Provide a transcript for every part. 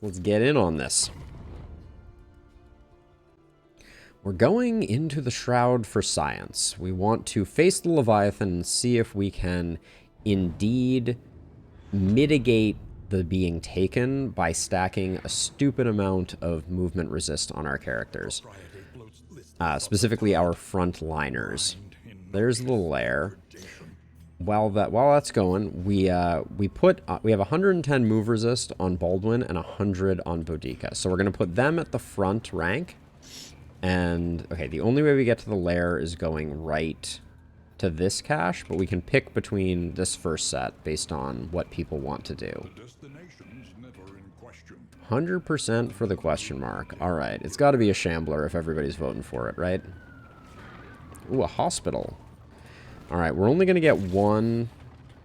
Let's get in on this. We're going into the Shroud for science. We want to face the Leviathan and see if we can indeed mitigate the being taken by stacking a stupid amount of movement resist on our characters. Specifically our frontliners. There's the lair. While that's going, we have 110 move resist on Baldwin and 100 on Boudica. So we're going to put them at the front rank. And, okay, the only way we get to the lair is going right to this cache, but we can pick between this first set based on what people want to do. 100% for the question mark. Alright, it's got to be a Shambler if everybody's voting for it, right? Ooh, a hospital. Alright, we're only going to get one,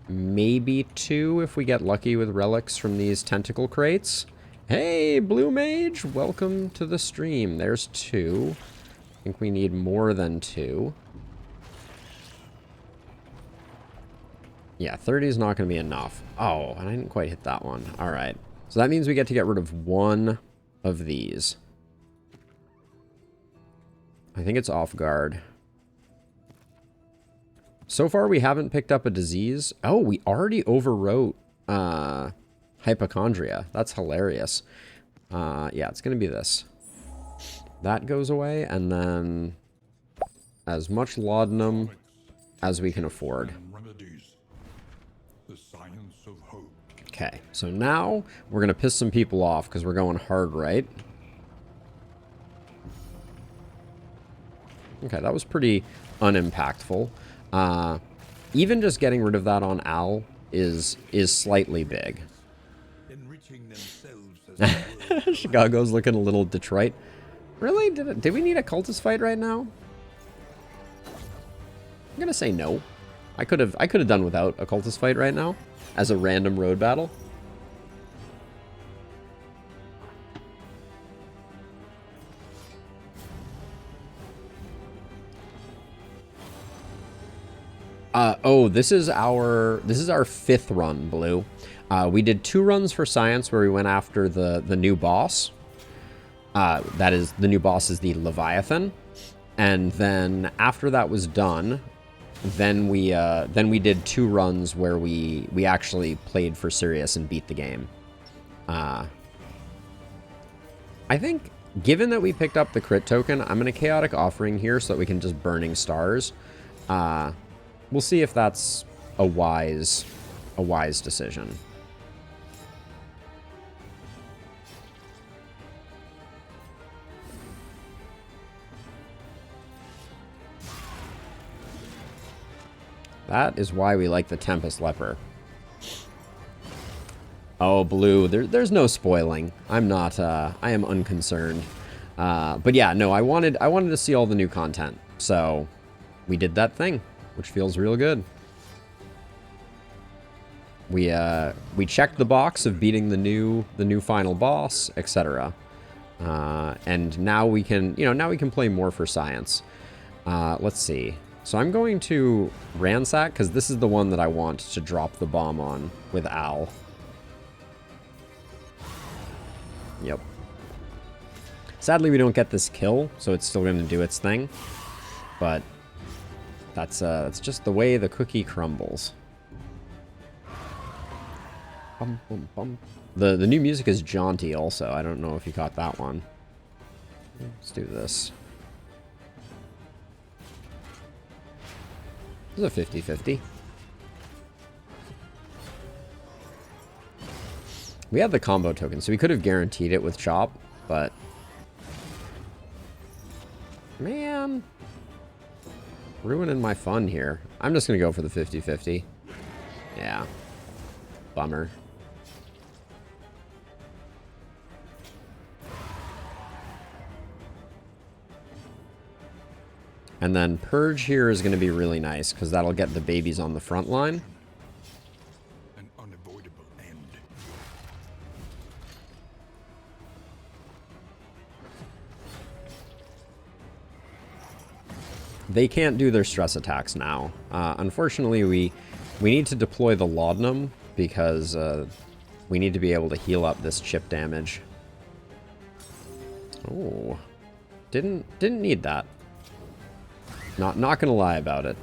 maybe two if we get lucky with relics from these tentacle crates. Hey, Blue Mage, welcome to the stream. There's two. I think we need more than two. Yeah, 30 is not going to be enough. Oh, and I didn't quite hit that one. All right. So that means we get to get rid of one of these. I think it's off guard. So far, we haven't picked up a disease. Oh, we already overwrote hypochondria. That's hilarious. Yeah, it's going to be this. That goes away, and then as much laudanum as we can afford. Okay, so now we're going to piss some people off because we're going hard right. Okay, that was pretty unimpactful. Even just getting rid of that on Al is slightly big. Chicago's looking a little Detroit. Really? Did we need a cultist fight right now? I'm gonna say no. I could have done without a cultist fight right now as a random road battle. Oh, this is our fifth run, Blue. We did 2 runs for science where we went after the new boss. That is, the new boss is the Leviathan. And then after that was done, then we did 2 runs where we actually played for serious and beat the game. I think, given that we picked up the crit token, I'm going to Chaotic Offering here so that we can just Burning Stars. We'll see if that's a wise decision. That is why we like the Tempest Leper. Oh, Blue, there's no spoiling. I'm not, I am unconcerned. But yeah, no, I wanted to see all the new content. So we did that thing, which feels real good. We checked the box of beating the new final boss, etc. And now we can, now we can play more for science. Let's see. So I'm going to ransack because this is the one that I want to drop the bomb on with Al. Yep. Sadly, we don't get this kill, so it's still going to do its thing. But that's just the way the cookie crumbles. Bum, bum, bum. The new music is jaunty also. I don't know if you caught that one. Let's do this. This is a 50-50. We had the combo token, so we could have guaranteed it with Chop, but... Man. Ruining my fun here. I'm just going to go for the 50-50. Yeah. Bummer. And then Purge here is going to be really nice, because that'll get the babies on the front line. An unavoidable end. They can't do their stress attacks now. Unfortunately, we need to deploy the laudanum, because We need to be able to heal up this chip damage. Oh, didn't need that. Not gonna lie about it.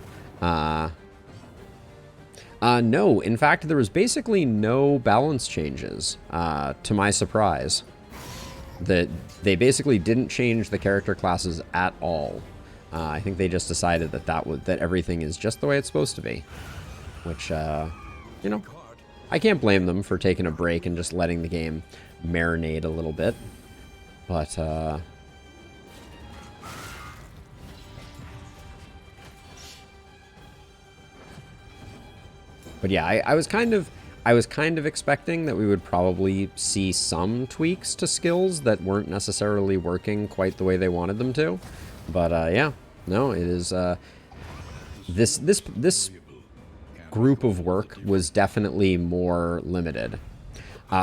No, in fact, there was basically no balance changes, to my surprise. That they basically didn't change the character classes at all. I think they just decided that everything is just the way it's supposed to be, which, you know, I can't blame them for taking a break and just letting the game marinate a little bit, but yeah, I was kind of expecting that we would probably see some tweaks to skills that weren't necessarily working quite the way they wanted them to. But yeah, no, it is this group of work was definitely more limited.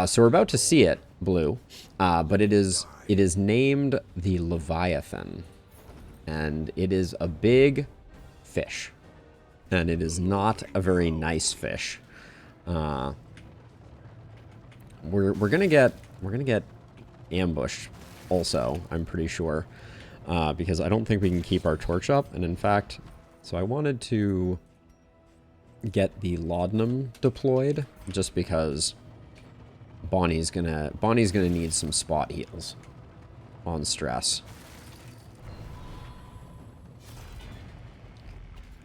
So we're about to see it, Blue, but it is named the Leviathan, and it is a big fish, and it is not a very nice fish. We're gonna get ambushed also, I'm pretty sure, because I don't think we can keep our torch up. And in fact, so I wanted to get the laudanum deployed just because Bonnie's gonna need some spot heals on stress.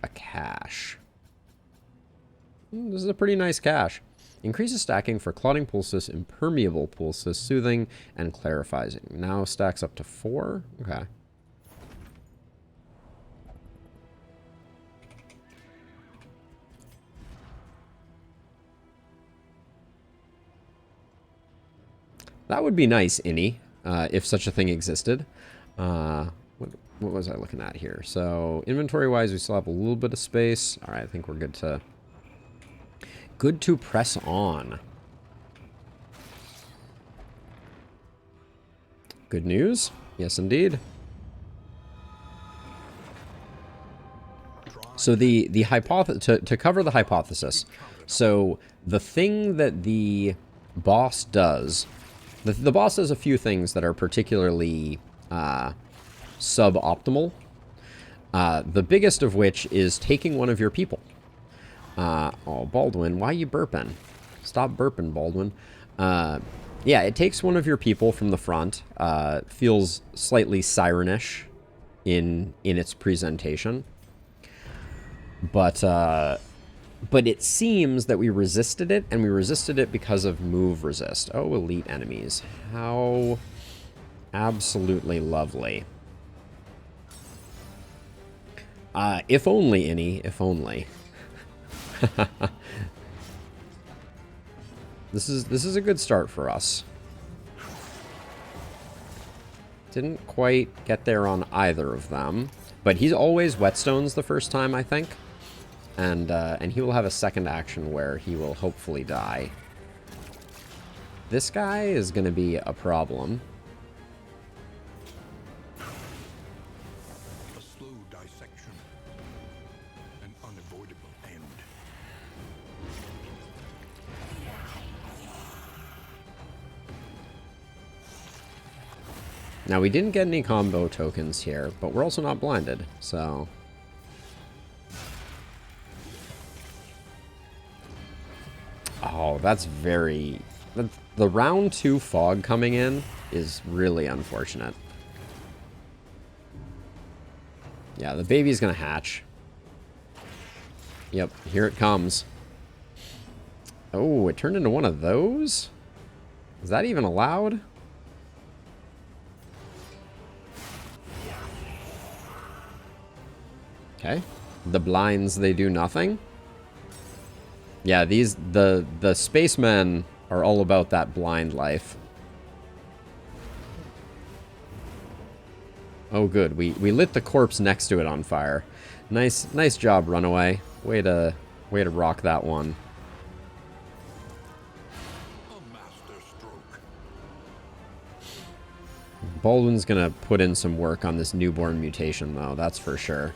A cache. This is a pretty nice cache. Increases stacking for clotting pulses, impermeable pulses, soothing, and clarifying. Now stacks up to 4. Okay. That would be nice, Innie, if such a thing existed. What was I looking at here? So inventory-wise, we still have a little bit of space. All right, I think we're good to press on. Good news. Yes, indeed. So the hypothesis, to cover the hypothesis. So the thing that the boss does, the boss does a few things that are particularly suboptimal. The biggest of which is taking one of your people. Oh, Baldwin, why are you burping? Stop burping, Baldwin. Yeah, it takes one of your people from the front. Feels slightly sirenish in its presentation. But it seems that we resisted it, and we resisted it because of move resist. Oh, elite enemies. How absolutely lovely. If only, Innie, if only. This is a good start for us. Didn't quite get there on either of them, but he's always whetstones the first time, I think, and he will have a second action where he will hopefully die. This guy is going to be a problem. A slow dissection. An unavoidable end. Now, we didn't get any combo tokens here, but we're also not blinded, so... Oh, that's very... The round 2 fog coming in is really unfortunate. Yeah, the baby's gonna hatch. Yep, here it comes. Oh, it turned into one of those? Is that even allowed? Okay. The blinds, they do nothing. Yeah, the spacemen are all about that blind life. Oh, good. We lit the corpse next to it on fire. Nice job, Runaway. Way to rock that one. A master stroke. Baldwin's gonna put in some work on this newborn mutation, though. That's for sure.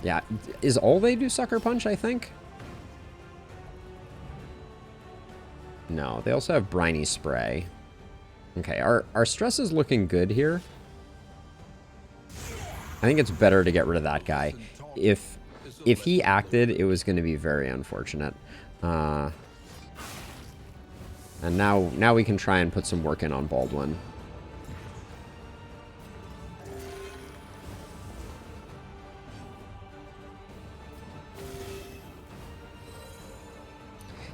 Yeah, is all they do Sucker Punch, I think? No, they also have briny spray. Okay, our stress is looking good here. I think it's better to get rid of that guy. If he acted, it was going to be very unfortunate. And now we can try and put some work in on Baldwin.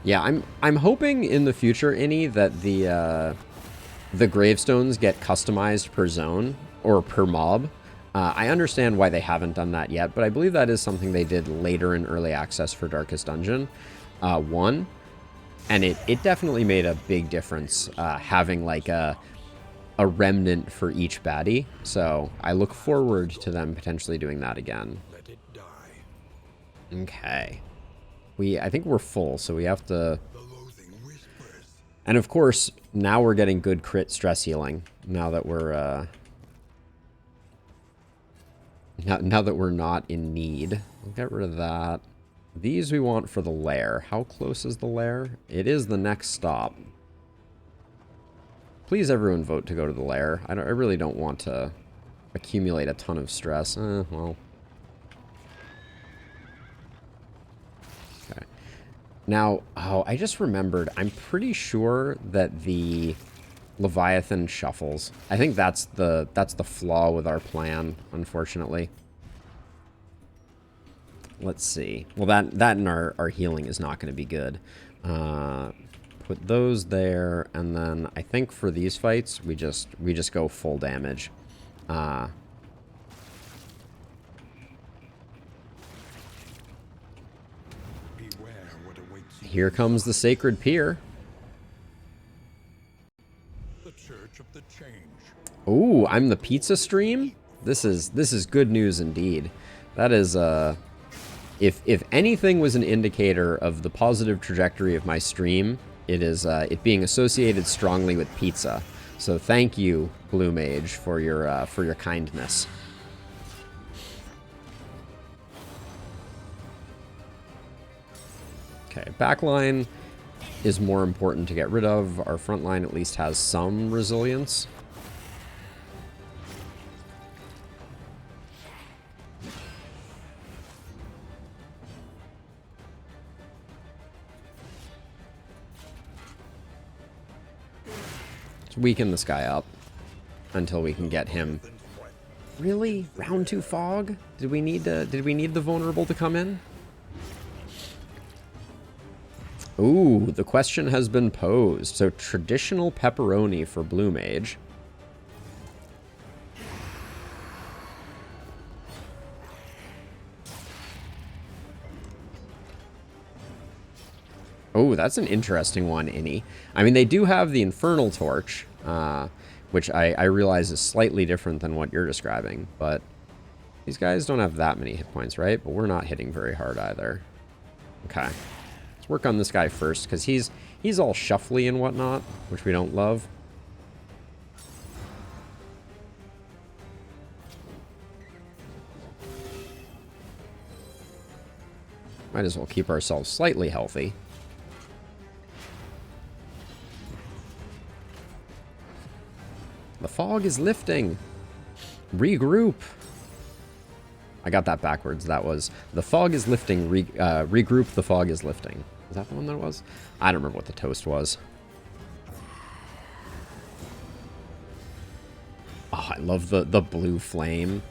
Yeah, I'm hoping in the future, Innie, that the gravestones get customized per zone or per mob. I understand why they haven't done that yet, but I believe that is something they did later in early access for Darkest Dungeon 1. And it definitely made a big difference having like a remnant for each baddie. So I look forward to them potentially doing that again. Let it die. Okay. I think we're full, so we have to... The loathing whispers. And of course, now we're getting good crit stress healing. Now that we're now that we're not in need. We'll get rid of that. These we want for the lair. How close is the lair? It is the next stop. Please everyone vote to go to the lair. I really don't want to accumulate a ton of stress. Well. Okay. Now, oh, I just remembered. I'm pretty sure that the Leviathan shuffles. I think that's the flaw with our plan, unfortunately. Let's see. Well, that and our healing is not going to be good. Put those there, and then I think for these fights we just go full damage. Beware what awaits you. Here comes the Sacred Pier. The Church of the Change. Ooh, I'm the pizza stream? This is good news indeed. That is if anything was an indicator of the positive trajectory of my stream, it is it being associated strongly with pizza. So thank you, Blue Mage, for your kindness. Okay, backline is more important to get rid of. Our front line at least has some resilience. Let's weaken this guy up until we can get him. Really? Round 2 fog? Did we need the vulnerable to come in? Ooh, the question has been posed. So traditional pepperoni for Blue Mage. Oh, that's an interesting one, Innie. I mean, they do have the Infernal Torch, which I realize is slightly different than what you're describing, but these guys don't have that many hit points, right? But we're not hitting very hard either. Okay. Let's work on this guy first, because he's all shuffly and whatnot, which we don't love. Might as well keep ourselves slightly healthy. The fog is lifting. Regroup. I got that backwards. That was the fog is lifting. Regroup. The fog is lifting. Is that the one that it was? I don't remember what the toast was. Oh, I love the blue flame.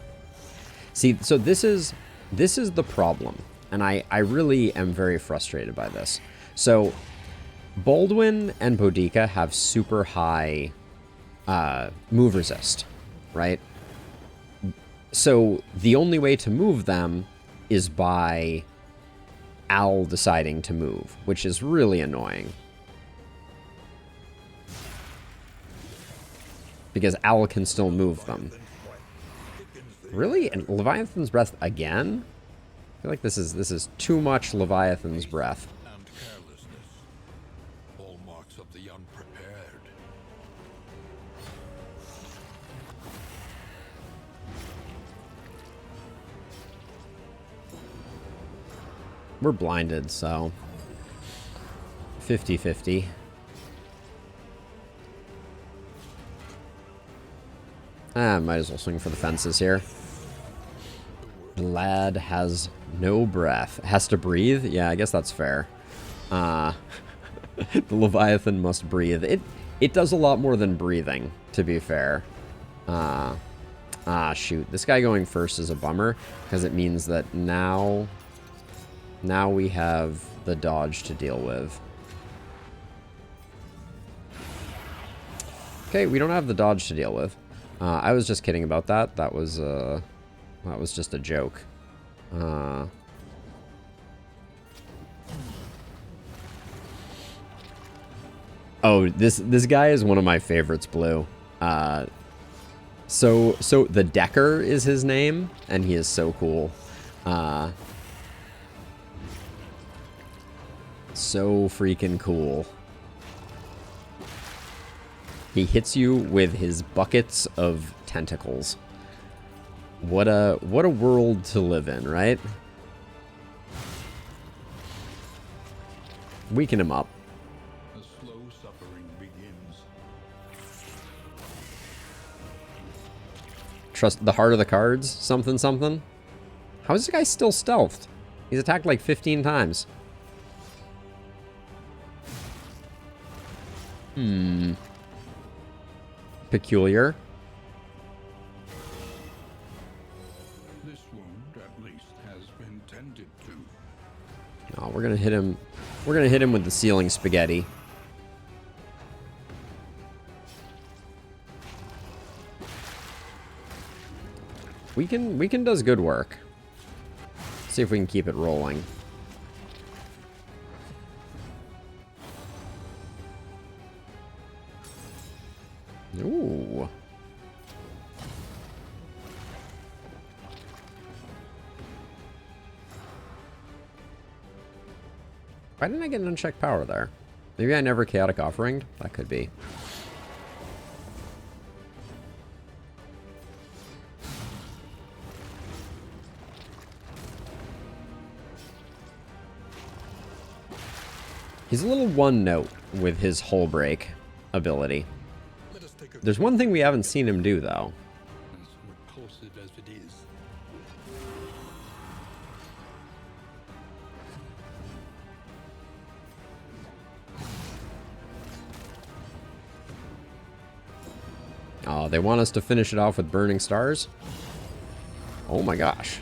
See, so this is the problem, and I really am very frustrated by this. So Baldwin and Boudica have super high move resist, right? So the only way to move them is by Al deciding to move, which is really annoying. Because Al can still move them. Really? And Leviathan's Breath again? I feel like this is too much Leviathan's Breath. And carelessness. All marks of the unprepared. We're blinded, so 50-50. Might as well swing for the fences here. The lad has no breath. Has to breathe? Yeah, I guess that's fair. The Leviathan must breathe. It does a lot more than breathing, to be fair. Shoot. This guy going first is a bummer, because it means that now we have the dodge to deal with. Okay, we don't have the dodge to deal with. I was just kidding about that. That was just a joke. Oh, this guy is one of my favorites, Blue. So the Decker is his name, and he is so cool. So freaking cool. He hits you with his buckets of tentacles. What a world to live in, right? Weaken him up. The slow suffering begins. Trust the heart of the cards, something something. How is this guy still stealthed? He's attacked like 15 times. Peculiar. This wound, at least, has been tended to. Oh, we're gonna hit him. We're gonna hit him with the ceiling spaghetti. Weaken does good work. See if we can keep it rolling. Ooh. Why didn't I get an unchecked power there? Maybe I never chaotic offeringed? That could be. He's a little one note with his hull break ability. Let us take a There's one thing we haven't seen him do, though. as repulsive as it is. Oh, they want us to finish it off with burning stars? Oh my gosh.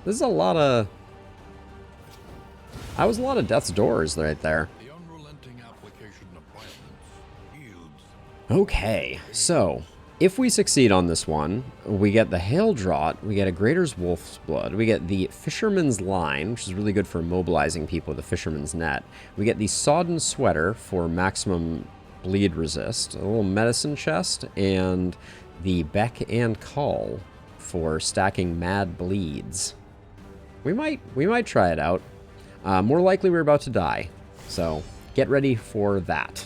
This is a lot of... That was a lot of death's doors right there. The unrelenting application of violence yields. Okay, so if we succeed on this one, we get the Hail Draught, we get a Greater's Wolf's Blood, we get the Fisherman's Line, which is really good for mobilizing people with a Fisherman's Net. We get the Sodden Sweater for maximum bleed resist, a little medicine chest, and the Beck and Call for stacking mad bleeds. We might try it out. More likely we're about to die, so get ready for that.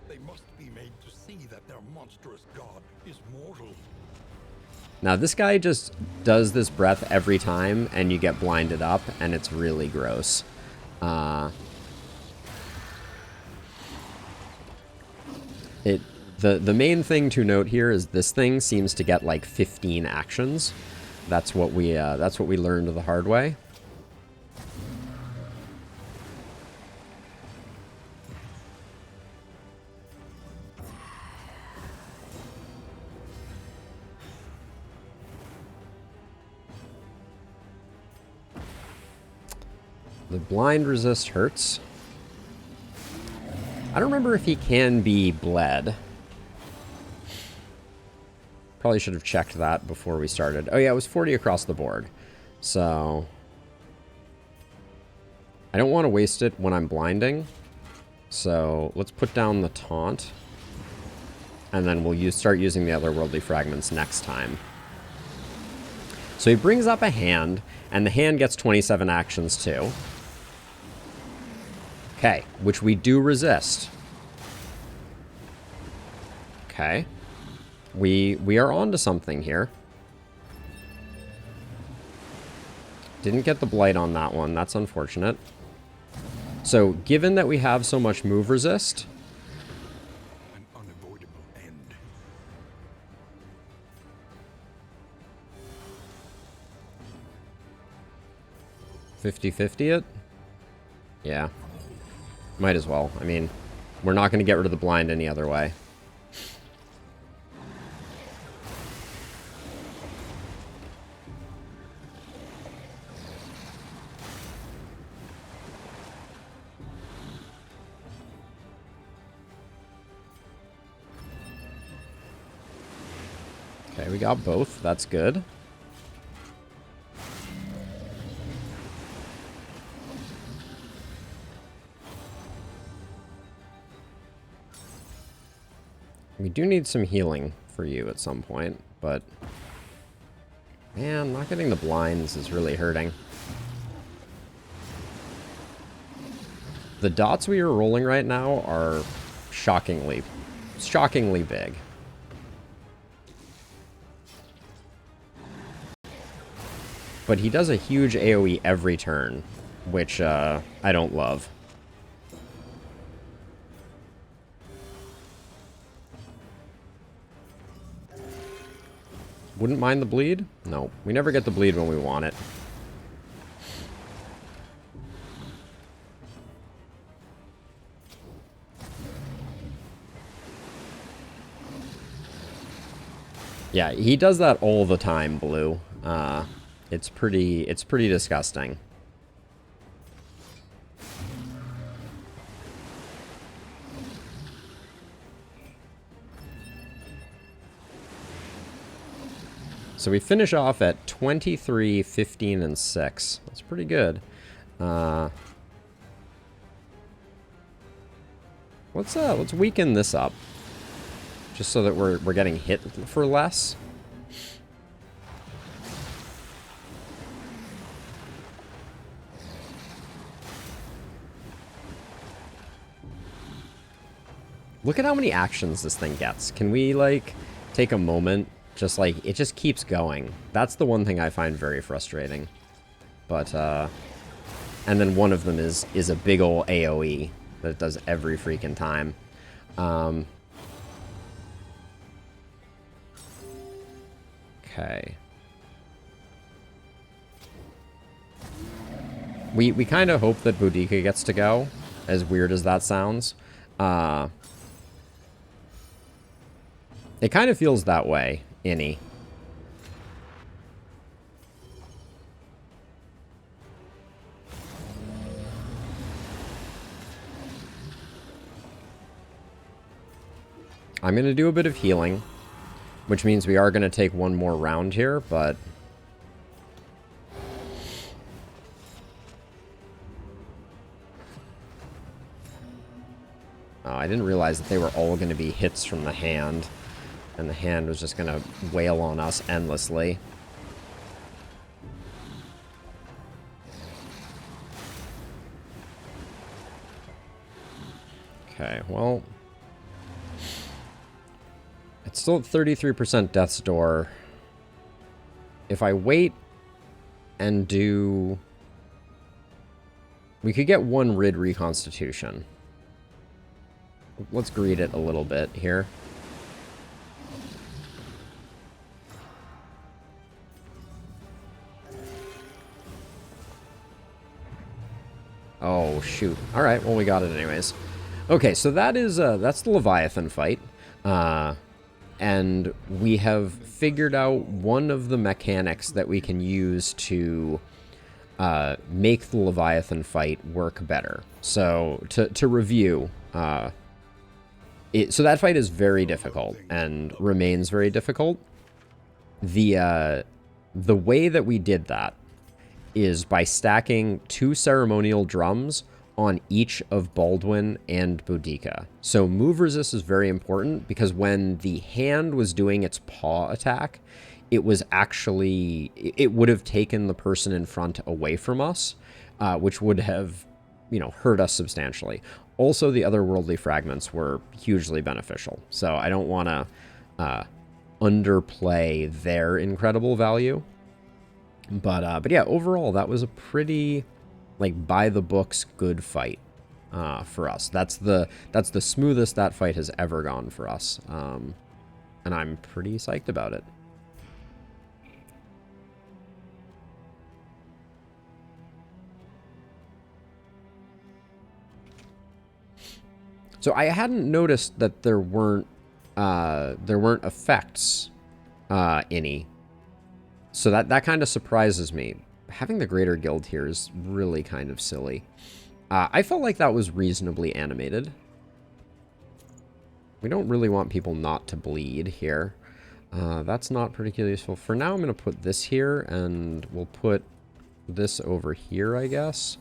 They must be made to see that their monstrous god is mortal. Now this guy just does this breath every time and you get blinded up and it's really gross. The main thing to note here is this thing seems to get like 15 actions. That's what we learned the hard way. The blind resist hurts. I don't remember if he can be bled. Probably should have checked that before we started. Oh yeah, it was 40 across the board. So I don't want to waste it when I'm blinding. So let's put down the taunt. And then we'll start using the otherworldly fragments next time. So he brings up a hand, and the hand gets 27 actions too. Okay, which we do resist. Okay. We are onto something here. Didn't get the blight on that one. That's unfortunate. So, given that we have so much move resist, An unavoidable end. 50-50 it? Yeah. Might as well. I mean, we're not going to get rid of the blind any other way. Okay, we got both. That's good. We do need some healing for you at some point, but... Man, not getting the blinds is really hurting. The dots we are rolling right now are shockingly big. But he does a huge AoE every turn, which I don't love. Wouldn't mind the bleed? No, we never get the bleed when we want it. Yeah, he does that all the time, Blue. It's pretty disgusting. So we finish off at 23, 15, and 6. That's pretty good. Let's weaken this up. Just so that we're getting hit for less. Look at how many actions this thing gets. Can we, like, take a moment? Just, like, it just keeps going. That's the one thing I find very frustrating. But, and then one of them is a big ol' AoE that it does every freaking time. Okay. We kind of hope that Boudica gets to go, as weird as that sounds. It kind of feels that way, Innie. I'm going to do a bit of healing, which means we are going to take one more round here, but... Oh, I didn't realize that they were all going to be hits from the hand. And the hand was just going to wail on us endlessly. Okay, well... It's still at 33% Death's Door. If I wait and do... We could get one Rid Reconstitution. Let's greed it a little bit here. Oh, shoot. Alright, well, we got it anyways. Okay, so that is, that's the Leviathan fight. And we have figured out one of the mechanics that we can use to make the Leviathan fight work better. So, to review, so that fight is very difficult and remains very difficult. The way that we did that is by stacking 2 ceremonial drums on each of Baldwin and Boudica. So move resist is very important because when the hand was doing its paw attack, it was actually, it would have taken the person in front away from us, which would have, hurt us substantially. Also, the otherworldly fragments were hugely beneficial. So I don't want to underplay their incredible value. But yeah, overall, that was a pretty, by the books, good fight for us. That's the smoothest that fight has ever gone for us, and I'm pretty psyched about it. So I hadn't noticed that there weren't effects any. So that kind of surprises me. Having the Greater Guild here is really kind of silly. I felt like that was reasonably animated. We don't really want people not to bleed here. That's not particularly useful. For now, I'm going to put this here, and we'll put this over here, I guess.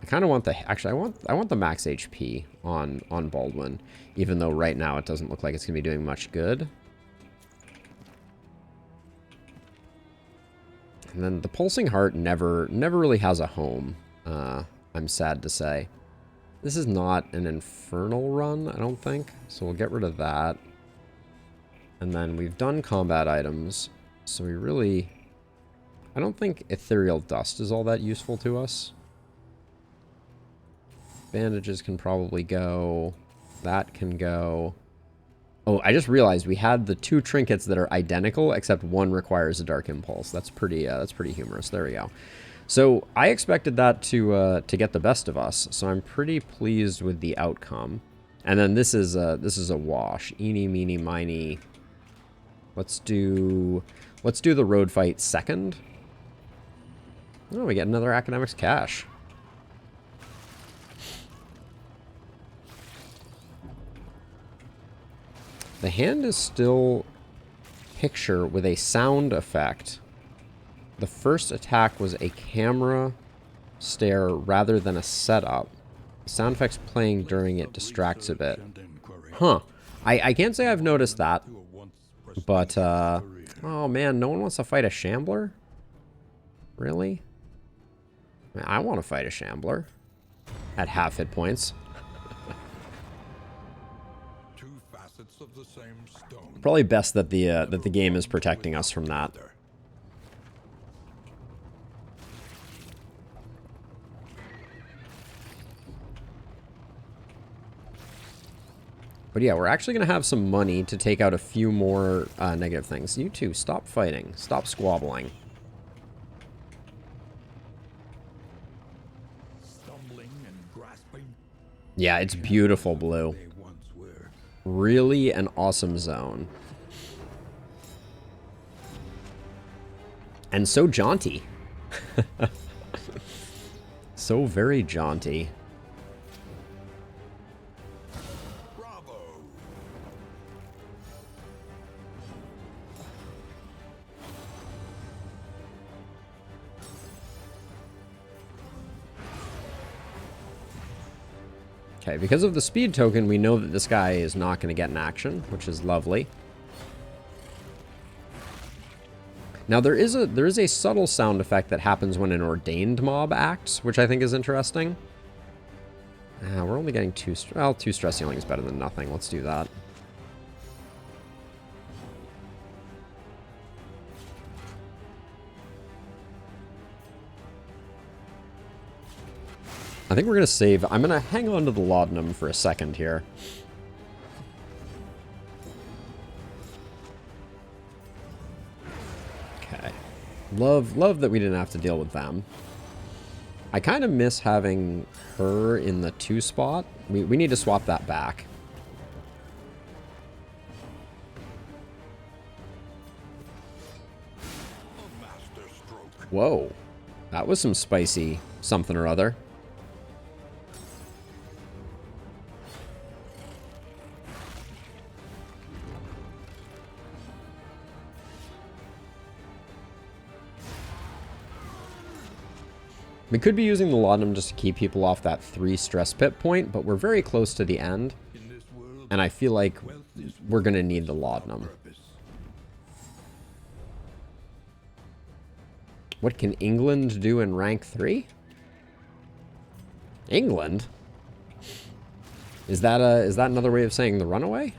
I kind of want the... Actually, I want the max HP on Baldwin, even though right now it doesn't look like it's going to be doing much good. And then the Pulsing Heart never really has a home, I'm sad to say. This is not an Infernal run, I don't think, so we'll get rid of that. And then we've done combat items, so we really... I don't think Ethereal Dust is all that useful to us. Bandages can probably go. That can go. Oh, I just realized we had the 2 trinkets that are identical, except one requires a Dark Impulse. That's pretty humorous. There we go. So I expected that to get the best of us, so I'm pretty pleased with the outcome. And then this is a wash. Eeny, meeny, miny. Let's do the road fight second. Oh, we get another Academics Cache. The hand is still picture with a sound effect. The first attack was a camera stare rather than a setup. The sound effects playing during it distracts a bit. Huh. I can't say I've noticed that. But, oh man, no one wants to fight a Shambler? Really? I want to fight a Shambler. At half hit points. Of the same stone. Probably best that the game is protecting us from that. But yeah, we're actually going to have some money to take out a few more negative things. You two, stop fighting. Stop squabbling. Stumbling and grasping. Yeah, it's beautiful blue. Really an awesome zone. And so jaunty. So very jaunty. Bravo. Okay, because of the speed token, we know that this guy is not going to get an action, which is lovely. Now, there is a subtle sound effect that happens when an ordained mob acts, which I think is interesting. We're only getting 2... Well, 2 stress healing is better than nothing. Let's do that. I think we're going to save... I'm going to hang on to the laudanum for a second here. Okay. Love that we didn't have to deal with them. I kind of miss having her in the 2 spot. We need to swap that back. Whoa. That was some spicy something or other. We could be using the laudanum just to keep people off that 3 stress pit point, but we're very close to the end. And I feel like we're going to need the laudanum. What can England do in rank 3? England? Is that another way of saying the runaway?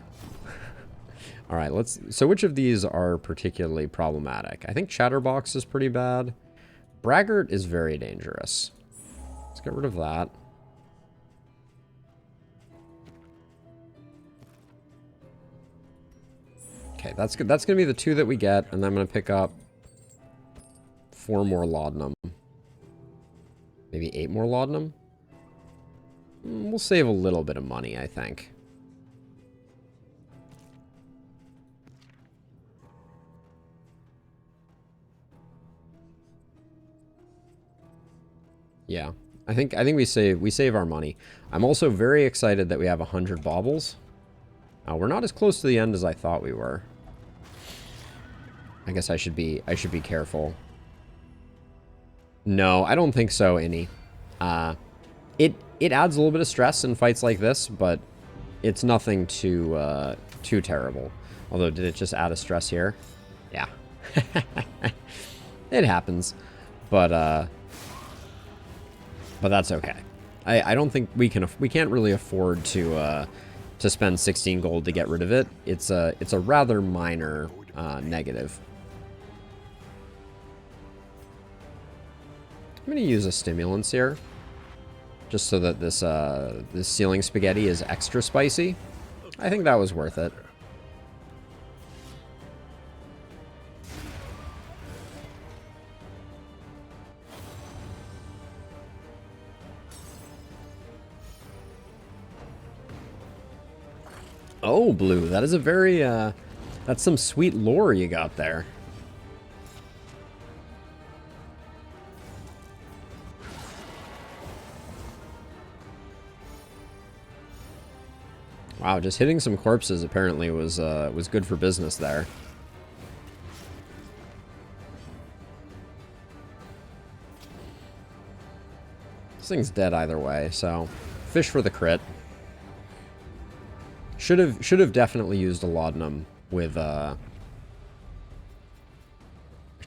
All right, so which of these are particularly problematic? I think Chatterbox is pretty bad. Braggart is very dangerous. Let's get rid of that. Okay, that's good. That's going to be the 2 that we get, and then I'm going to pick up 4 more laudanum. Maybe 8 more laudanum? We'll save a little bit of money, I think. Yeah. I think we save our money. I'm also very excited that we have 100 baubles. We're not as close to the end as I thought we were. I guess I should be careful. No, I don't think so, Innie. It adds a little bit of stress in fights like this, but it's nothing too terrible. Although, did it just add a stress here? Yeah. It happens. But that's okay. I don't think we can't really afford to spend 16 gold to get rid of it. It's a rather minor negative. I'm gonna use a stimulants here, just so that this ceiling spaghetti is extra spicy. I think that was worth it. Oh, Blue, that is a very, that's some sweet lore you got there. Wow, just hitting some corpses apparently was good for business there. This thing's dead either way, so fish for the crit. Should have definitely used a laudanum with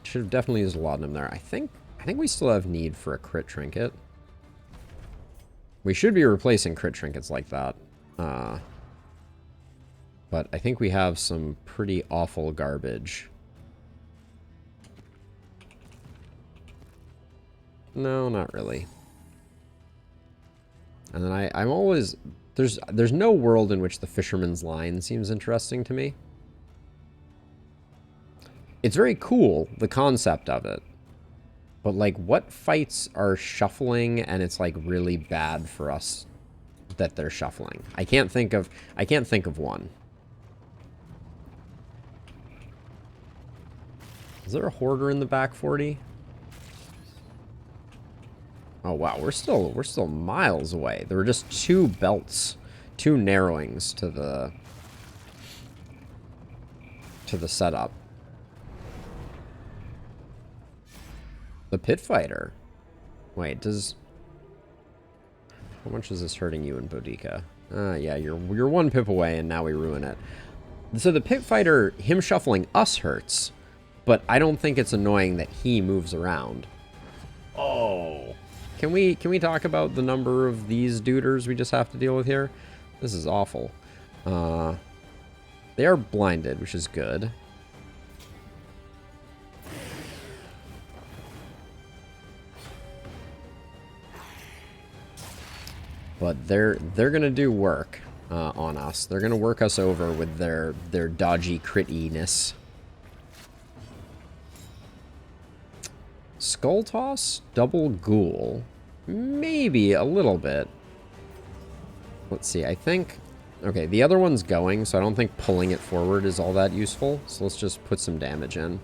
should have definitely used a laudanum there. I think we still have need for a crit trinket. We should be replacing crit trinkets like that. But I think we have some pretty awful garbage. No, not really. And then I'm always... There's no world in which the Fisherman's Line seems interesting to me. It's very cool, the concept of it. But, like, what fights are shuffling and it's, like, really bad for us that they're shuffling? I can't think of one. Is there a hoarder in the back 40? Oh wow, we're still miles away. There were just 2 belts, 2 narrowings to the setup. The pit fighter. Wait, how much is this hurting you in Boudica? Yeah, you're 1 pip away and now we ruin it. So the pit fighter, him shuffling us hurts, but I don't think it's annoying that he moves around. Oh. Can we talk about the number of these duders we just have to deal with here? This is awful. They are blinded, which is good. But they're gonna do work on us. They're gonna work us over with their dodgy crit-iness. Skull Toss, double ghoul. Maybe a little bit. Let's see, I think... Okay, the other one's going, so I don't think pulling it forward is all that useful. So let's just put some damage in.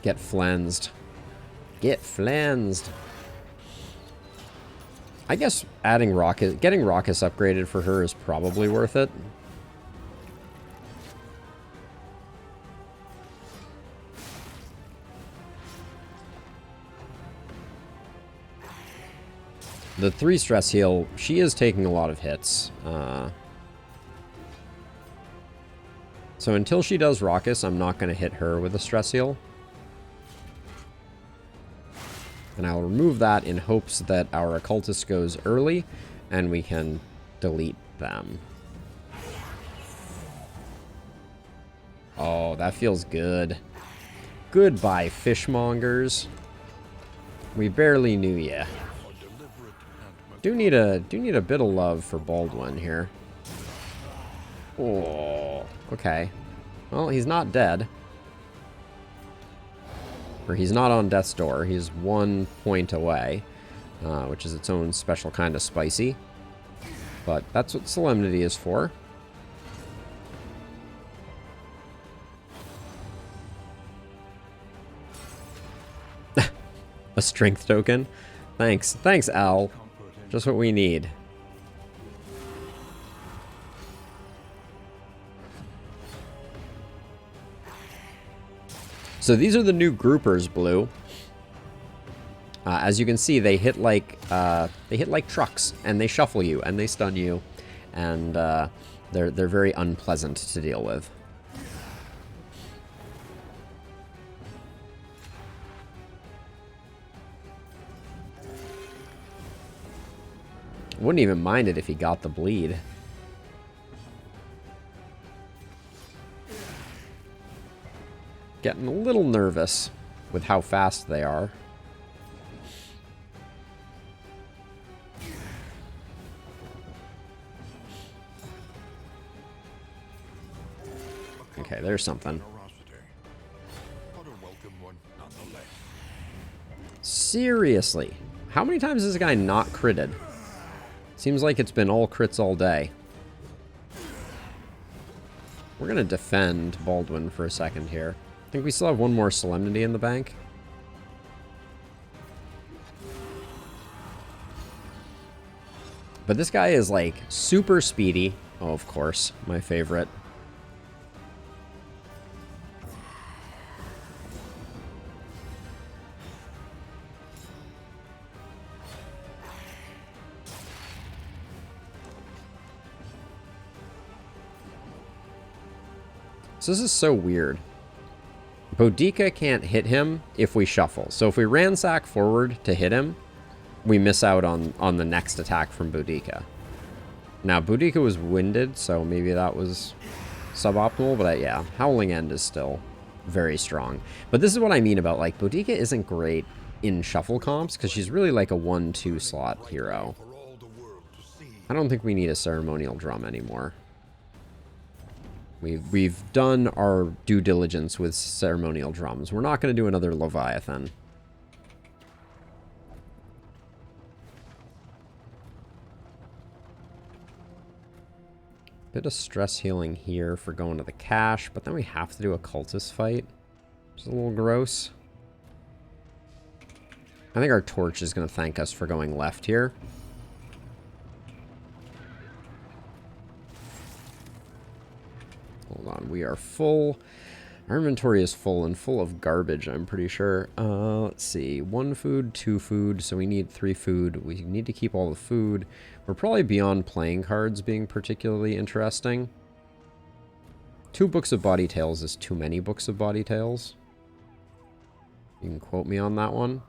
Get flensed. Get flensed. I guess getting Raucous upgraded for her is probably worth it. The 3 stress heal, she is taking a lot of hits. So until she does Raucous, I'm not going to hit her with a stress heal. And I'll remove that in hopes that our occultist goes early and we can delete them. Oh, that feels good. Goodbye, fishmongers. We barely knew ya. Do need a bit of love for Baldwin here. Oh, okay. Well, he's not dead. Or he's not on death's door. He's 1 point away. which is its own special kind of spicy. But that's what Solemnity is for. A strength token? Thanks. Thanks, Al. Just what we need. So these are the new groupers, Blue. As you can see, they hit like trucks, and they shuffle you, and they stun you, and they're very unpleasant to deal with. Wouldn't even mind it if he got the bleed. Getting a little nervous with how fast they are. Okay, there's something. Seriously. How many times has this guy not critted? Seems like it's been all crits all day. We're going to defend Baldwin for a second here. I think we still have one more Solemnity in the bank. But this guy is like super speedy. Oh, of course, my favorite. So this is so weird. Boudica can't hit him if we shuffle. So if we ransack forward to hit him, we miss out on the next attack from Boudica. Now, Boudica was winded, so maybe that was suboptimal, but yeah, Howling End is still very strong. But this is what I mean about, like, Boudica isn't great in shuffle comps, because she's really like a 1-2 slot hero. I don't think we need a Ceremonial Drum anymore. We've done our due diligence with Ceremonial Drums. We're not going to do another Leviathan. Bit of stress healing here for going to the cache, but then we have to do a cultist fight. It's a little gross. I think our torch is going to thank us for going left here. Hold on, we are full. Our inventory is full and full of garbage, I'm pretty sure. Let's see. 1 food, 2 food, so we need 3 food. We need to keep all the food. We're probably beyond playing cards being particularly interesting. 2 books of Body Tales is too many books of Body Tales. You can quote me on that one.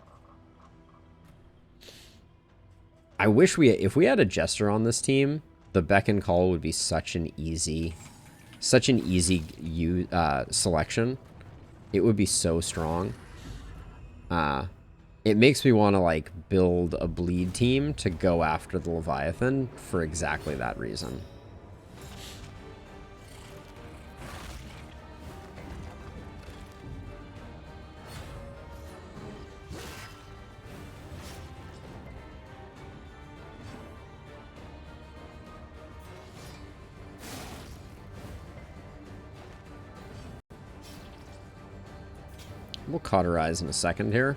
I wish if we had a Jester on this team, the Beck and Call would be such an easy selection. It would be so strong. It makes me want to like build a bleed team to go after the Leviathan for exactly that reason. We'll cauterize in a second here.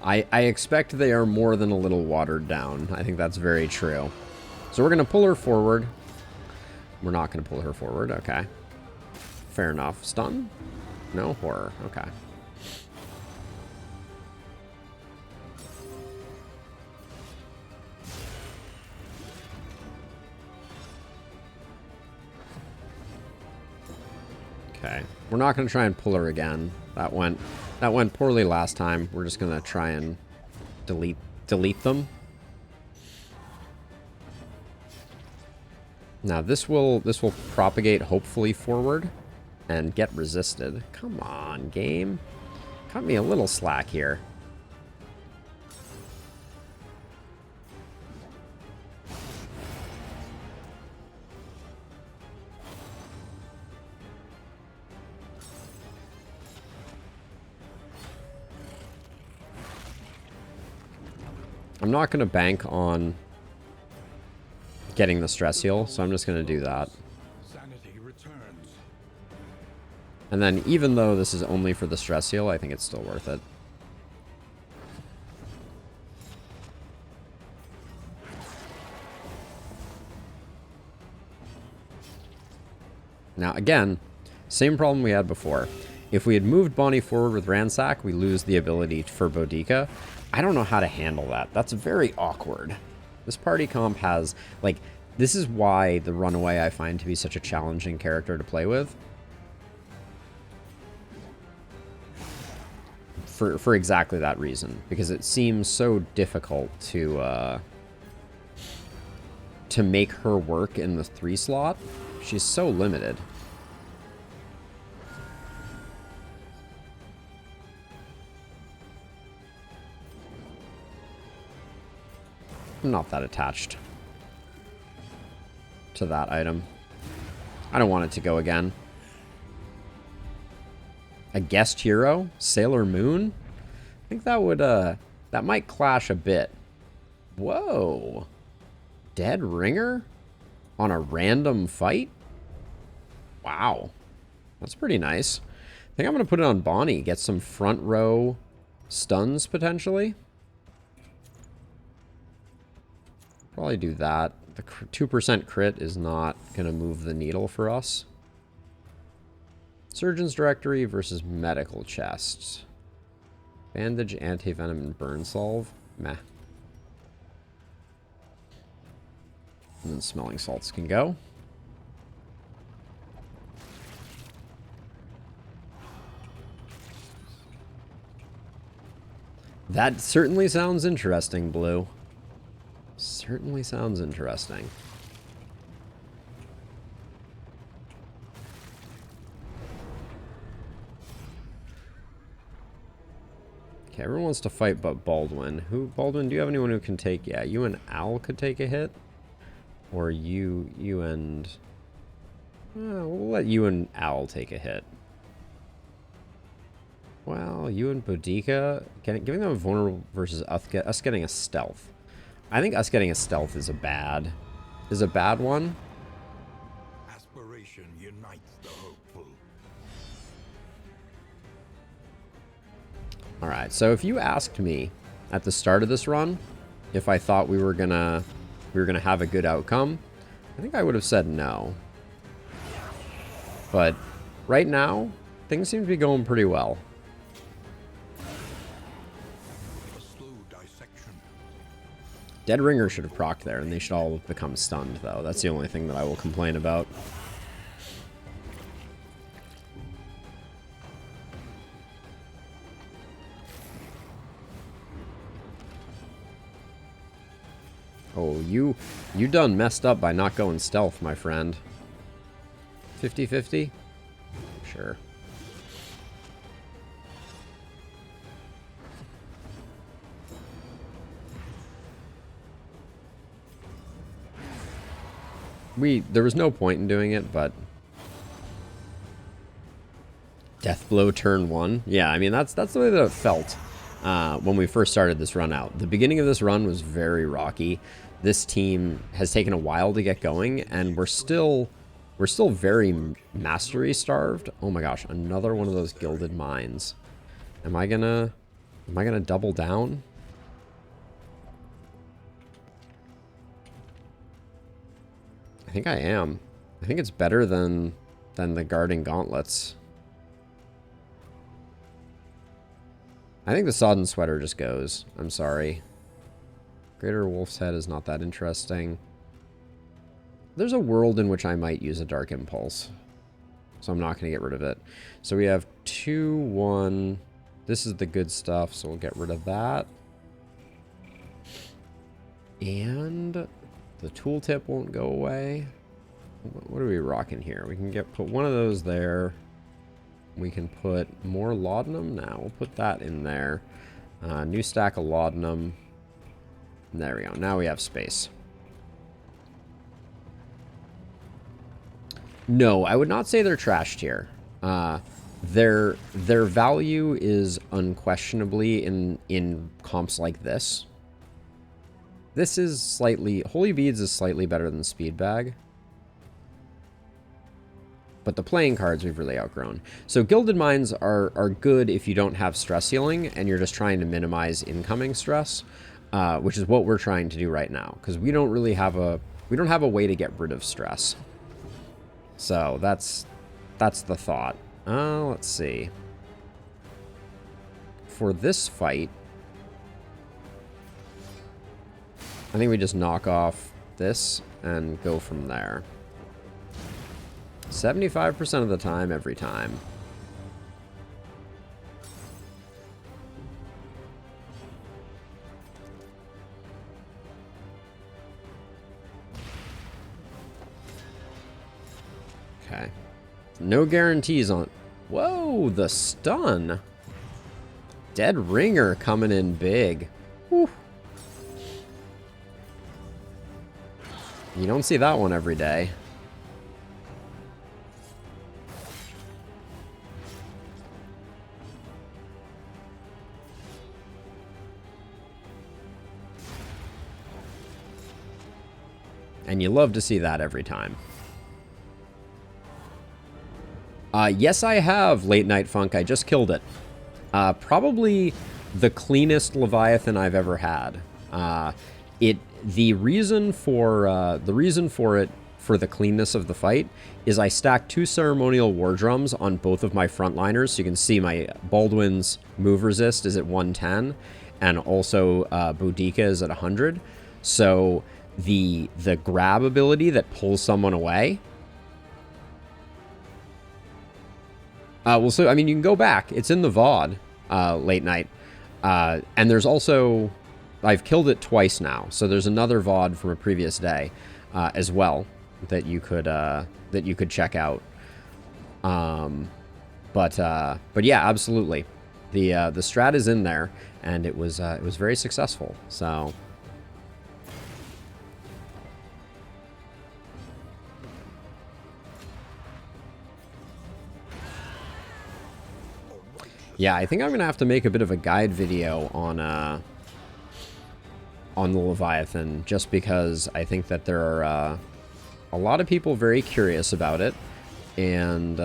I expect they are more than a little watered down. I think that's very true. So we're going to pull her forward. We're not going to pull her forward. Okay. Fair enough. Stun? No? Horror. Okay. Okay, we're not going to try and pull her again. That went poorly last time. We're just going to try and delete them. Now this will propagate hopefully forward and get resisted. Come on, game. Cut me a little slack here. I'm not going to bank on getting the stress heal, so I'm just going to do that. Sanity returns. And then even though this is only for the stress heal, I think it's still worth it. Now, again, same problem we had before. If we had moved Bonnie forward with Ransack, we lose the ability for Boudica. I don't know how to handle that. That's very awkward. This party comp has, like, this is why the Runaway I find to be such a challenging character to play with. For exactly that reason. Because it seems so difficult to make her work in the 3 slot. She's so limited. I'm not that attached to that item. I don't want it to go again. A guest hero? Sailor Moon? I think that would, that might clash a bit. Whoa. Dead Ringer? On a random fight? Wow. That's pretty nice. I think I'm going to put it on Bonnie. Get some front row stuns, potentially. Probably do that. The 2% crit is not going to move the needle for us. Surgeon's Directory versus Medical Chests. Bandage, Anti-Venom, and Burn Salve. Meh. And then Smelling Salts can go. That certainly sounds interesting, Blue. Certainly sounds interesting. Okay, everyone wants to fight but Baldwin. Baldwin, do you have anyone who can take... Yeah, you and Al could take a hit. Or you and... we'll let you and Al take a hit. Well, you and Boudica... Giving them a vulnerable versus us getting a stealth. I think us getting a stealth is a bad one. Aspiration unites the hopeful. Alright, so if you asked me at the start of this run if I thought we were gonna have a good outcome, I think I would have said no. But right now, things seem to be going pretty well. A slow dissection. Dead Ringer should have procced there, and they should all become stunned, though. That's the only thing that I will complain about. Oh, you done messed up by not going stealth, my friend. 50-50? Sure. There was no point in doing it, but... Death Blow turn 1? Yeah, I mean, that's the way that it felt when we first started this run out. The beginning of this run was very rocky. This team has taken a while to get going, and we're still very mastery starved. Oh my gosh, another one of those gilded mines. Am I gonna double down? I think I am. I think it's better than the guarding gauntlets. I think the sodden sweater just goes. I'm sorry. Greater Wolf's Head is not that interesting. There's a world in which I might use a Dark Impulse, so I'm not going to get rid of it. So we have 2, 1. This is the good stuff, so we'll get rid of that. And the tooltip won't go away. What are we rocking here? We can put one of those there. We can put more laudanum now. We'll put that in there. New stack of laudanum. There we go. Now we have space. No, I would not say they're trashed here. Their value is unquestionably in comps like this. This is slightly... Holy Beads is slightly better than Speed Bag. But the playing cards we've really outgrown. So Gilded Mines are good if you don't have stress healing and you're just trying to minimize incoming stress, which is what we're trying to do right now. Because we don't really have a... We don't have a way to get rid of stress. So that's the thought. Let's see. For this fight, I think we just knock off this and go from there. 75% of the time, every time. Okay. No guarantees on... Whoa, the stun. Dead Ringer coming in big. Whew. You don't see that one every day. And you love to see that every time. Yes, I have Late Night Funk. I just killed it. Probably the cleanest Leviathan I've ever had. The reason for it for the cleanness of the fight is I stacked 2 ceremonial war drums on both of my frontliners. So you can see my Baldwin's move resist is at 110, and also Boudica is at 100. So the grab ability that pulls someone away. Well, so I mean, you can go back. It's in the VOD, Late Night, and there's also, I've killed it twice now. So there's another VOD from a previous day, as well, that you could check out. But yeah, absolutely. The strat is in there, and it was very successful. So. Yeah, I think I'm going to have to make a bit of a guide video on the Leviathan, just because I think that there are a lot of people very curious about it, and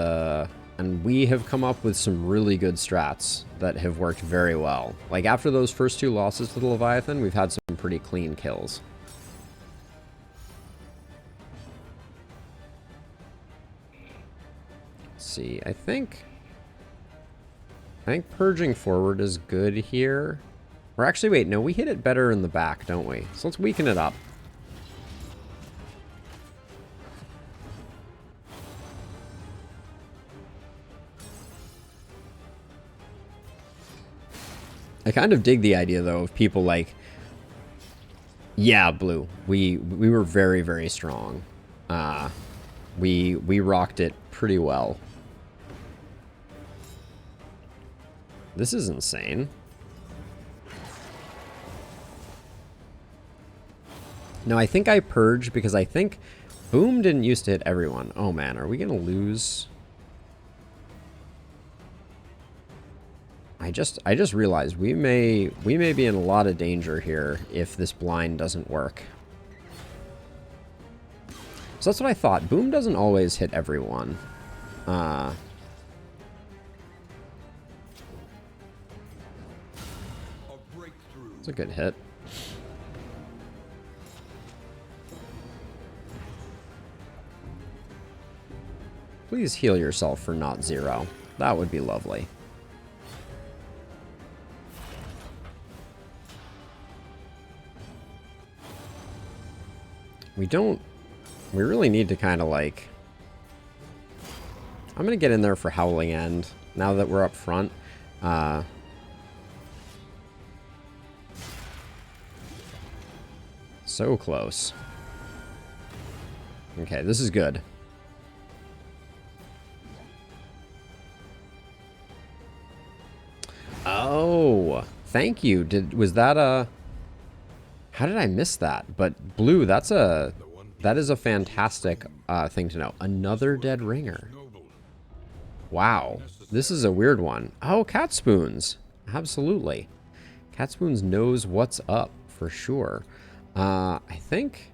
we have come up with some really good strats that have worked very well. Like, after those first 2 losses to the Leviathan, we've had some pretty clean kills. Let's see, I think purging forward is good here. Or actually, wait, no, we hit it better in the back, don't we? So let's weaken it up. I kind of dig the idea, though, of people like, yeah, blue. We were very, very strong. We rocked it pretty well. This is insane. No, I think I purged because I think Boom didn't used to hit everyone. Oh man, are we gonna lose? I just realized we may be in a lot of danger here if this blind doesn't work. So that's what I thought. Boom doesn't always hit everyone. It's a good hit. Please heal yourself for not 0. That would be lovely. We really need to kind of like... I'm going to get in there for Howling End now that we're up front. So close. Okay, this is good. Oh, thank you. Was that a... How did I miss that? But blue, that is a fantastic thing to know. Another dead ringer. Wow, this is a weird one. Oh, Cat Spoons. Absolutely. Cat Spoons knows what's up for sure. I think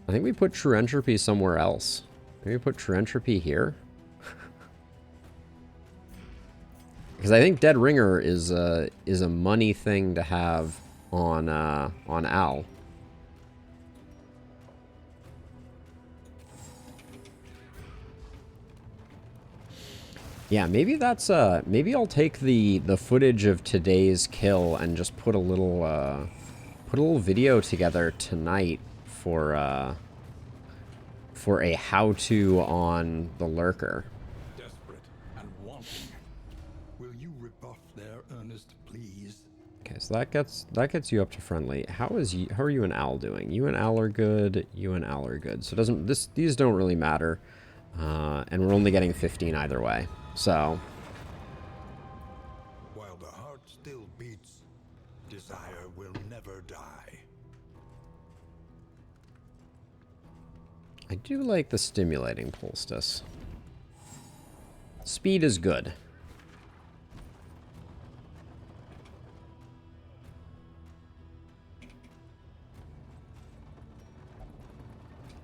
we put true entropy somewhere else. Maybe put true entropy here. Because I think Dead Ringer is a money thing to have on Al. Yeah, maybe that's maybe I'll take the footage of today's kill and just put a little video together tonight for a how-to on the lurker. Desperate and wanting. Will you rebuff their earnest pleas? Okay, so that gets you up to friendly. How are you and Al doing? You and Al are good. You and Al are good. So these don't really matter, and we're only getting 15 either way. So While the heart still beats, desire will never die. I do like the stimulating poultice. Speed is good.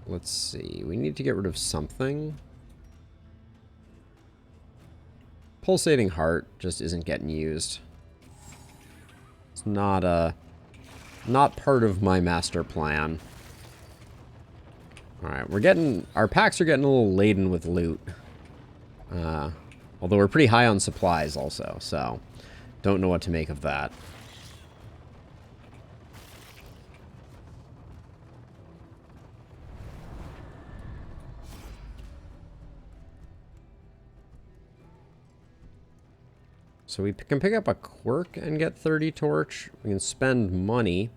Let's see. We need to get rid of something. Pulsating heart just isn't getting used. It's not part of my master plan. Alright, our packs are getting a little laden with loot. Although we're pretty high on supplies also, so don't know what to make of that. So we can pick up a quirk and get 30 torch. We can spend money.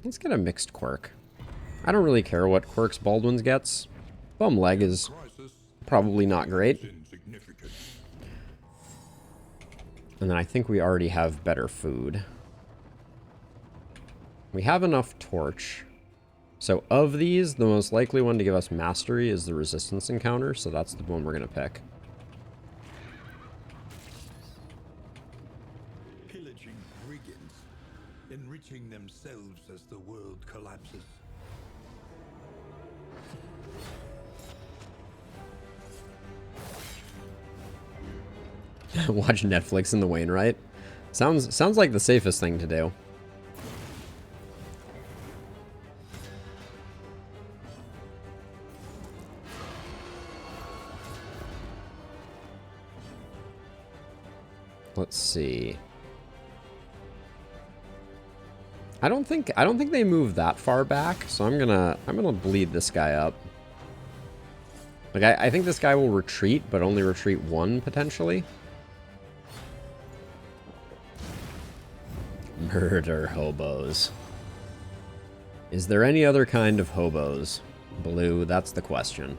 Let's get a mixed quirk. I don't really care what quirks Baldwin's gets. Bum leg is probably not great. And then I think we already have better food. We have enough torch. So of these, the most likely one to give us mastery is the resistance encounter. So that's the one we're going to pick. Pillaging brigands, enriching themselves as the world collapses. Watch Netflix in the Wainwright. Sounds like the safest thing to do. Let's see. I don't think they move that far back, so I'm gonna bleed this guy up. Like I think this guy will retreat, but only retreat one potentially. Murder hobos. Is there any other kind of hobos? Blue, that's the question.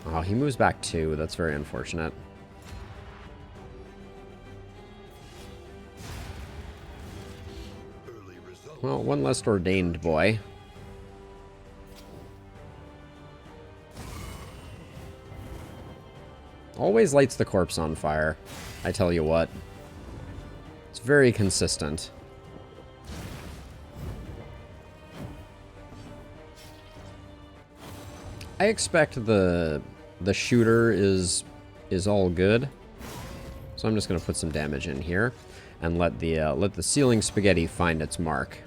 Oh, he moves back too. That's very unfortunate. Well, one less ordained boy. Always lights the corpse on fire. I tell you what. It's very consistent. I expect the shooter is all good. So I'm just going to put some damage in here and let the ceiling spaghetti find its mark.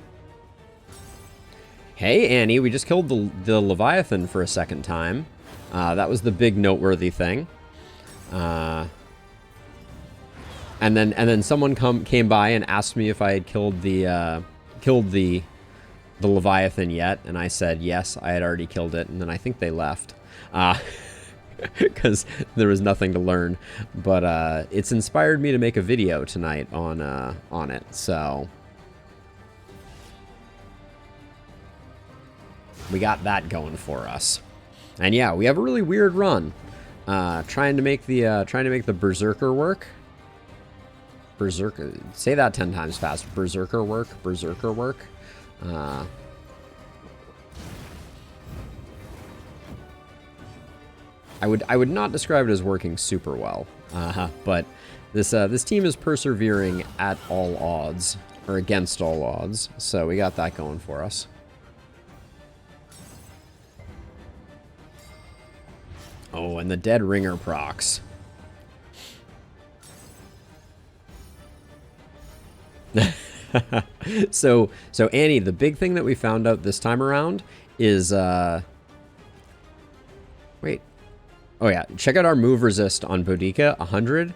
Hey Annie, we just killed the Leviathan for a second time. That was the big noteworthy thing. And then someone came by and asked me if I had killed the Leviathan yet, and I said yes, I had already killed it, and then I think they left. Because there was nothing to learn. But it's inspired me to make a video tonight on it, so we got that going for us. And yeah, we have a really weird run. Trying to make the Berserker work. Berserker. Say that 10 times fast. Berserker work. Berserker work. I would not describe it as working super well, but This team is persevering at all odds, or against all odds, so we got that going for us. Oh, and the Dead Ringer procs. So Annie, the big thing that we found out this time around is, wait. Oh yeah, check out our move resist on Boudica, 100,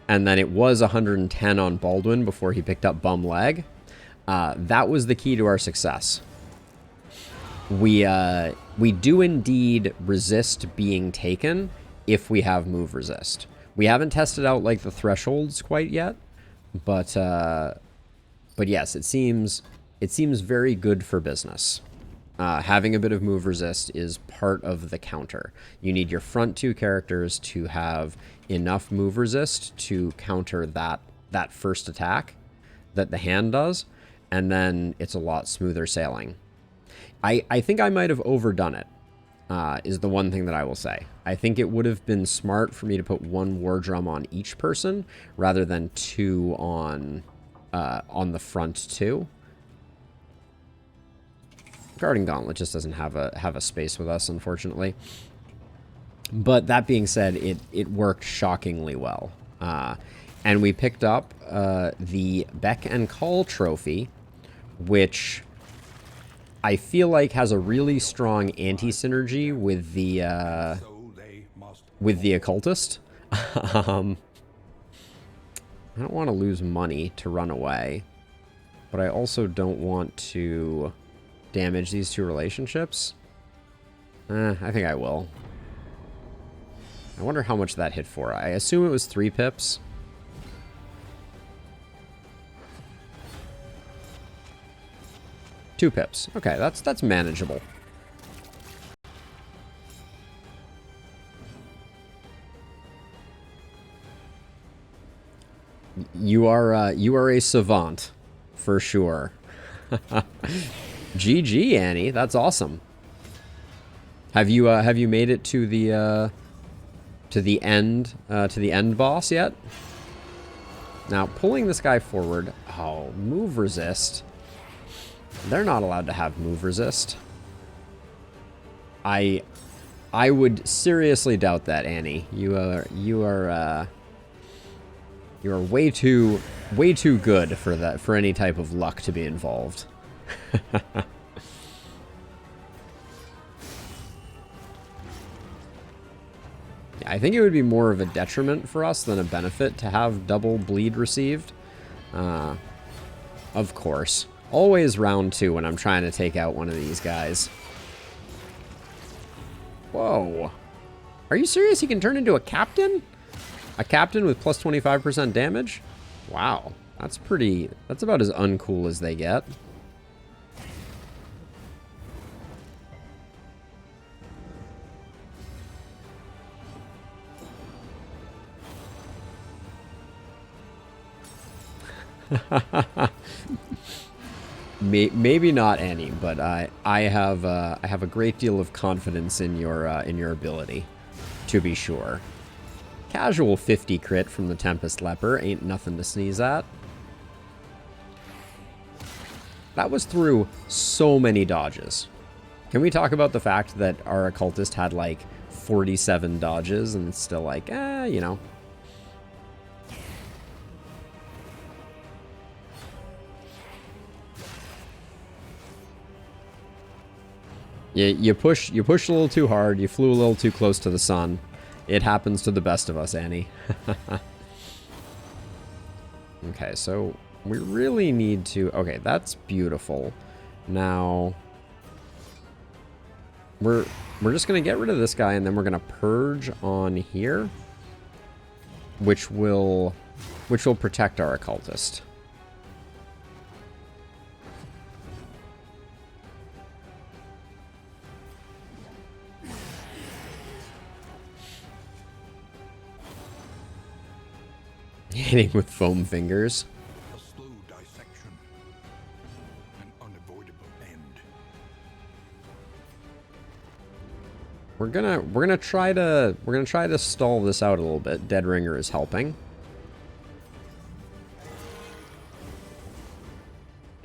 and then it was 110 on Baldwin before he picked up Bum Leg. That was the key to our success. We do indeed resist being taken if we have move resist. We haven't tested out like the thresholds quite yet, but yes, it seems very good for business. Having a bit of move resist is part of the counter. You need your front two characters to have enough move resist to counter that first attack that the hand does, and then it's a lot smoother sailing. I think I might have overdone it, is the one thing that I will say. I think it would have been smart for me to put one war drum on each person rather than two on the front two. Guarding Gauntlet just doesn't have a space with us, unfortunately. But that being said, it worked shockingly well. And we picked up the Beck and Call trophy, which I feel like has a really strong anti-synergy with the occultist. I don't want to lose money to run away, but I also don't want to damage these two relationships. I think I will. I wonder how much that hit for. I assume it was 3 pips. Two pips. Okay, that's manageable. You are a savant, for sure. GG, Annie. That's awesome. Have you made it to the end boss yet? Now, pulling this guy forward. Oh, move resist. They're not allowed to have move resist. I would seriously doubt that, Annie. You are way too good for that, for any type of luck to be involved. I think it would be more of a detriment for us than a benefit to have double bleed received. Of course. Always round 2 when I'm trying to take out one of these guys. Whoa. Are you serious? He can turn into a captain? A captain with plus 25% damage? Wow. That's about as uncool as they get. Maybe not any, but I have a great deal of confidence in your ability, to be sure. Casual 50 crit from the Tempest Leper ain't nothing to sneeze at. That was through so many dodges. Can we talk about the fact that our occultist had like 47 dodges and it's still like, you know. You pushed a little too hard. You flew a little too close to the sun. It happens to the best of us, Annie. Okay, so we really need to... Okay, that's beautiful. Now, we're just going to get rid of this guy, and then we're going to purge on here, which will protect our occultist. Hitting with foam fingers. A slow dissection. An unavoidable end. We're gonna try to stall this out a little bit. Dead Ringer is helping.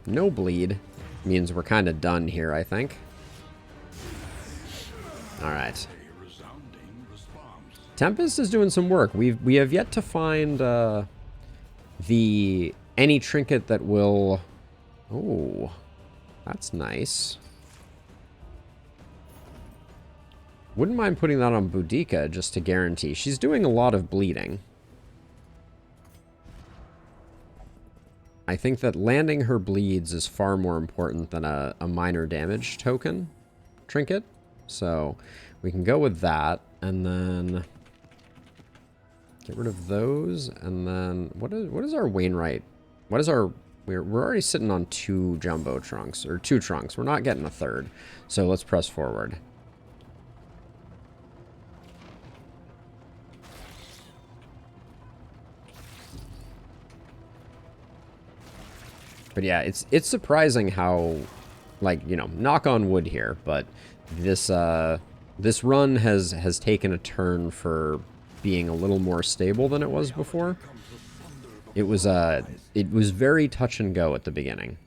No bleed. Means we're kind of done here, I think. Alright. A resounding response. Tempest is doing some work. We have yet to find any trinket that will... Oh, that's nice. Wouldn't mind putting that on Boudica just to guarantee. She's doing a lot of bleeding. I think that landing her bleeds is far more important than a minor damage token trinket. So we can go with that and then get rid of those. And then what is our Wainwright? What is our... We're already sitting on 2 jumbo trunks, or 2 trunks. We're not getting a third. So let's press forward. But yeah, it's surprising how, like, you know, knock on wood here, but this this run has taken a turn for being a little more stable than it was before. It was very touch and go at the beginning.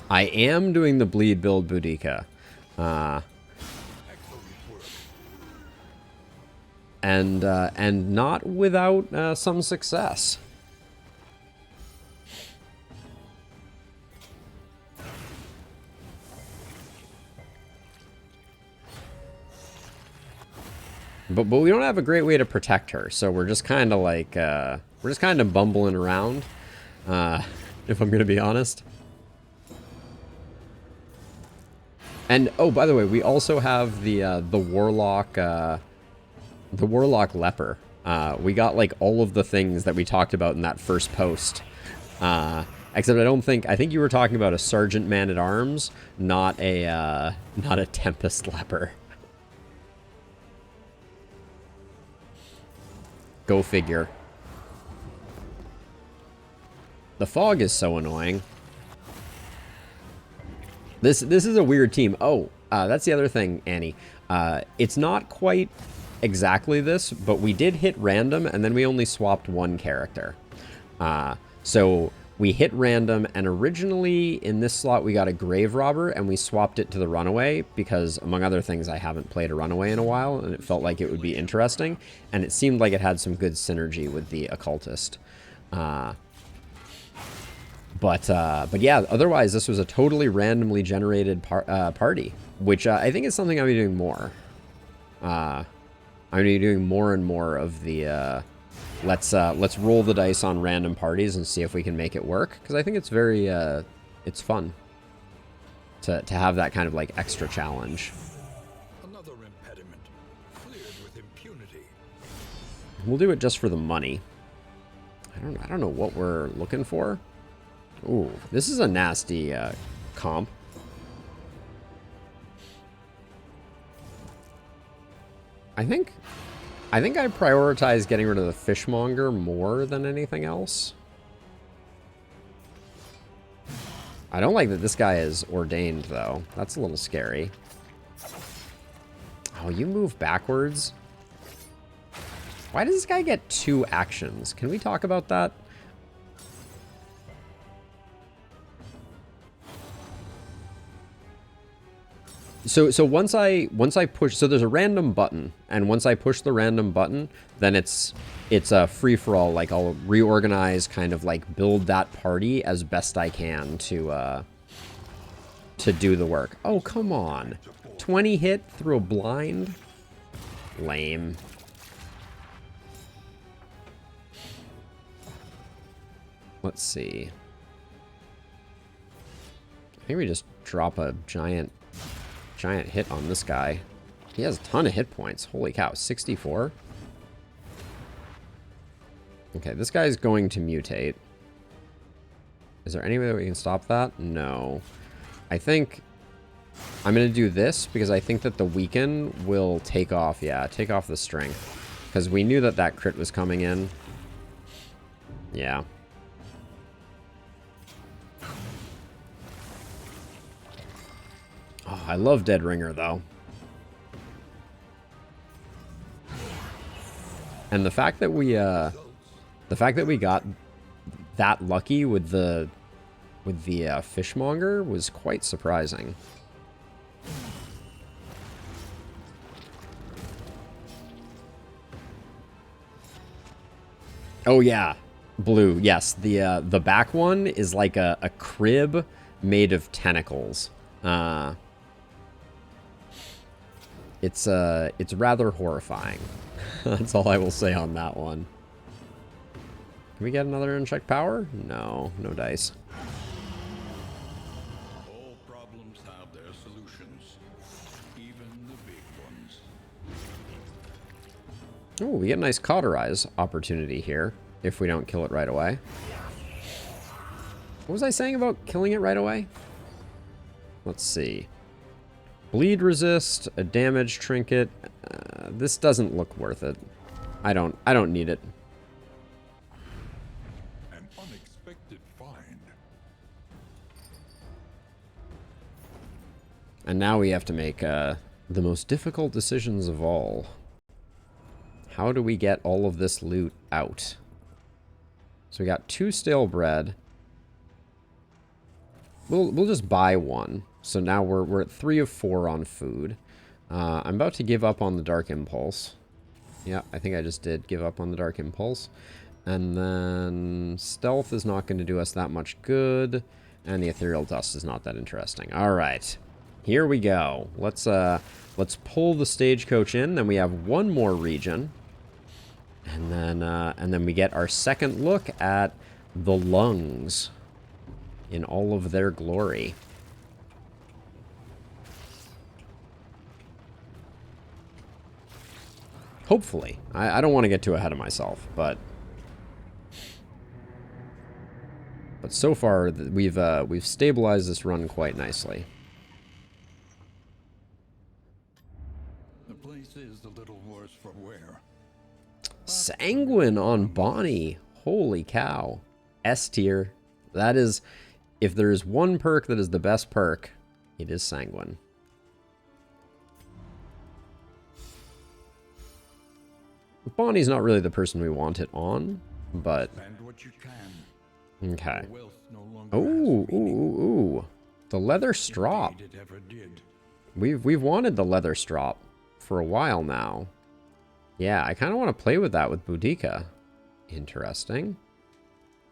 I am doing the bleed build Boudica. And not without some success. But we don't have a great way to protect her, so we're just kind of like we're just kind of bumbling around, if I'm gonna be honest. And oh, by the way, we also have the warlock leper. We got like all of the things that we talked about in that first post. Except I think you were talking about a sergeant man-at-arms, not a tempest leper. Go figure. The fog is so annoying. This is a weird team. Oh, that's the other thing, Annie. It's not quite exactly this, but we did hit random, and then we only swapped 1 character. So we hit random, and originally in this slot we got a grave robber, and we swapped it to the runaway because, among other things, I haven't played a runaway in a while, and it felt like it would be interesting, and it seemed like it had some good synergy with the occultist. But yeah, otherwise this was a totally randomly generated party, which I think is something I'm doing more. I'm going to be doing more and more of the let's roll the dice on random parties and see if we can make it work, because I think it's very it's fun to have that kind of like extra challenge. Another impediment cleared with impunity. We'll do it just for the money. I don't know what we're looking for. Ooh, this is a nasty comp. I think I prioritize getting rid of the fishmonger more than anything else. I don't like that this guy is ordained, though. That's a little scary. Oh, you move backwards? Why does this guy get 2 actions? Can we talk about that? So once I push, so there's a random button, and once I push the random button, then it's a free for all. Like, I'll reorganize, kind of like build that party as best I can to do the work. Oh, come on. 20 hit through a blind? Lame. Let's see. I think we just drop a giant hit on this guy. He has a ton of hit points. Holy cow, 64? Okay, this guy's going to mutate. Is there any way that we can stop that? No. I think I'm going to do this because I think that the weaken will take off. Yeah, take off the strength. Because we knew that that crit was coming in. Yeah. Oh, I love Dead Ringer, though. And the fact that we got that lucky with the fishmonger was quite surprising. Oh yeah, blue. Yes, the back one is like a crib made of tentacles. It's rather horrifying. That's all I will say on that one. Can we get another unchecked power? No, no dice. All problems have their solutions, even the big ones. Oh, we get a nice cauterize opportunity here if we don't kill it right away. What was I saying about killing it right away? Let's see. Bleed resist, a damage trinket. This doesn't look worth it. I don't need it. An unexpected find. And now we have to make the most difficult decisions of all. How do we get all of this loot out? So we got 2 stale bread. We'll just buy 1. So now we're at 3 of 4 on food. I'm about to give up on the Dark Impulse. Yeah, I think I just did give up on the Dark Impulse. And then Stealth is not going to do us that much good. And the Ethereal Dust is not that interesting. All right. Here we go. Let's pull the stagecoach in. Then we have 1 more region. And then we get our second look at the lungs in all of their glory. Hopefully. I don't want to get too ahead of myself, but so far we've stabilized this run quite nicely. The place is a little worse for wear. Sanguine on Bonnie. Holy cow. S tier. That is, if there is one perk that is the best perk, it is Sanguine. Bonnie's not really the person we want it on, but... Spend what you can. Okay. Your wealth no longer Ooh, has meaning. ooh. The leather strop. Indeed, it ever did. We've wanted the leather strop for a while now. Yeah, I kind of want to play with that with Boudica. Interesting.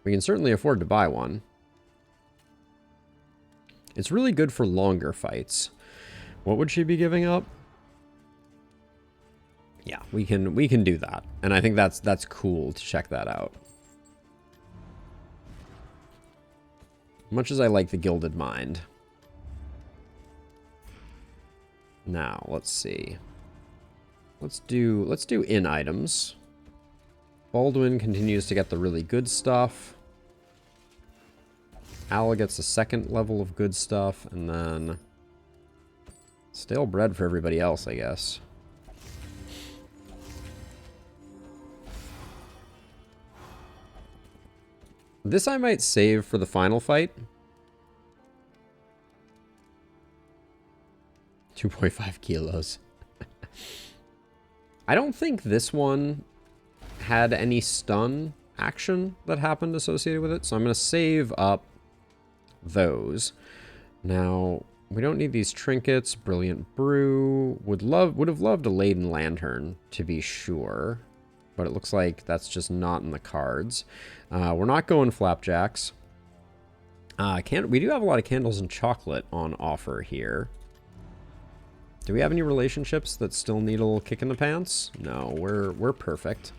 We can certainly afford to buy one. It's really good for longer fights. What would she be giving up? Yeah, we can do that. And I think that's cool to check that out. Much as I like the Gilded Mind. Now, let's see. Let's do in items. Baldwin continues to get the really good stuff. Al gets a second level of good stuff, and then stale bread for everybody else, I guess. This I might save for the final fight. 2.5 kilos. I don't think this one had any stun action that happened associated with it, so I'm going to save up those. Now, we don't need these trinkets. Brilliant Brew. Would have loved a Laden Lantern, to be sure. But it looks like that's just not in the cards. We're not going flapjacks. We do have a lot of candles and chocolate on offer here. Do we have any relationships that still need a little kick in the pants? No, we're perfect.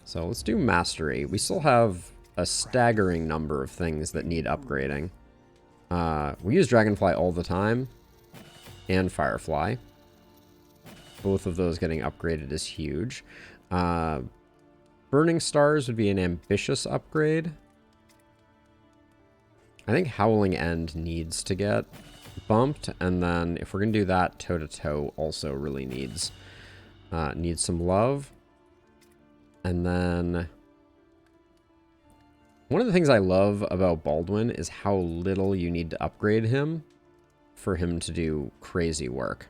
So let's do mastery. We still have a staggering number of things that need upgrading. We use Dragonfly all the time, and Firefly. Both of those getting upgraded is huge. Burning Stars would be an ambitious upgrade. I think Howling End needs to get bumped, and then if we're gonna do that, Toe to Toe also really needs some love. And then one of the things I love about Baldwin is how little you need to upgrade him for him to do crazy work.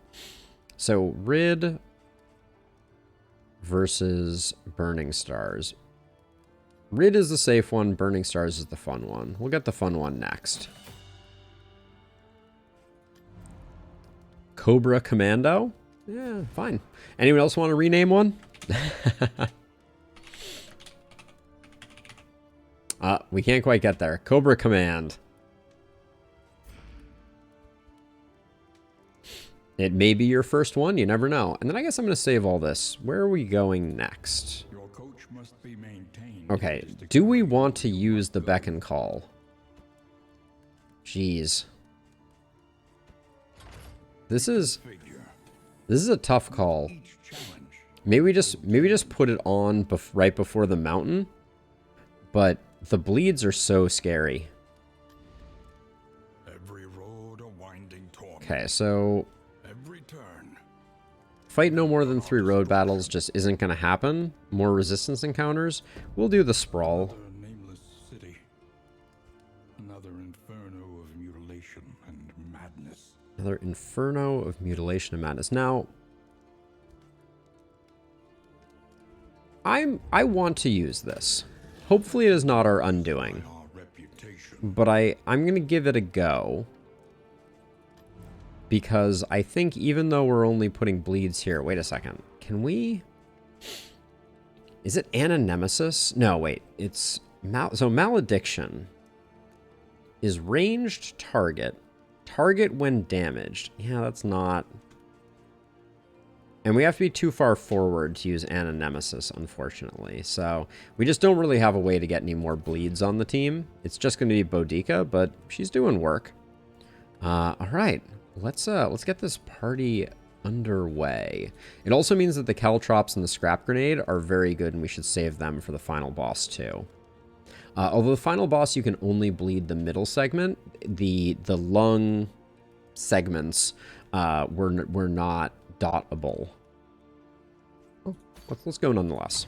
So Rid versus Burning Stars. Rid is the safe one. Burning Stars is the fun one. We'll get the fun one next. Cobra Commando? Yeah, fine. Anyone else want to rename one? We can't quite get there. Cobra Command. It may be your first one. You never know. And then I guess I'm going to save all this. Where are we going next? Your coach must be maintained. Okay. Do we want to use the beck and call? Jeez. This is a tough call. Maybe we just put it on right before the mountain. But the bleeds are so scary. Every road a winding torment. Okay, so Every turn. fight no more than 3 road battles just isn't going to happen. More resistance encounters. We'll do the sprawl. Another nameless city. Another inferno of mutilation and madness. Another inferno of mutilation and madness. Now, I want to use this. Hopefully it is not our undoing. Our reputation. But I'm going to give it a go. Because I think even though we're only putting bleeds here... Wait a second. Can we... Is it Ananemesis? No, wait. It's... So Malediction is ranged target. Target when damaged. Yeah, that's not... And we have to be too far forward to use Ananemesis, unfortunately. So we just don't really have a way to get any more bleeds on the team. It's just going to be Boudica, but she's doing work. All right. Let's get this party underway. It also means that the Caltrops and the Scrap Grenade are very good, and we should save them for the final boss too. Although the final boss, you can only bleed the middle segment. The lung segments were not dotable. Oh, let's go nonetheless.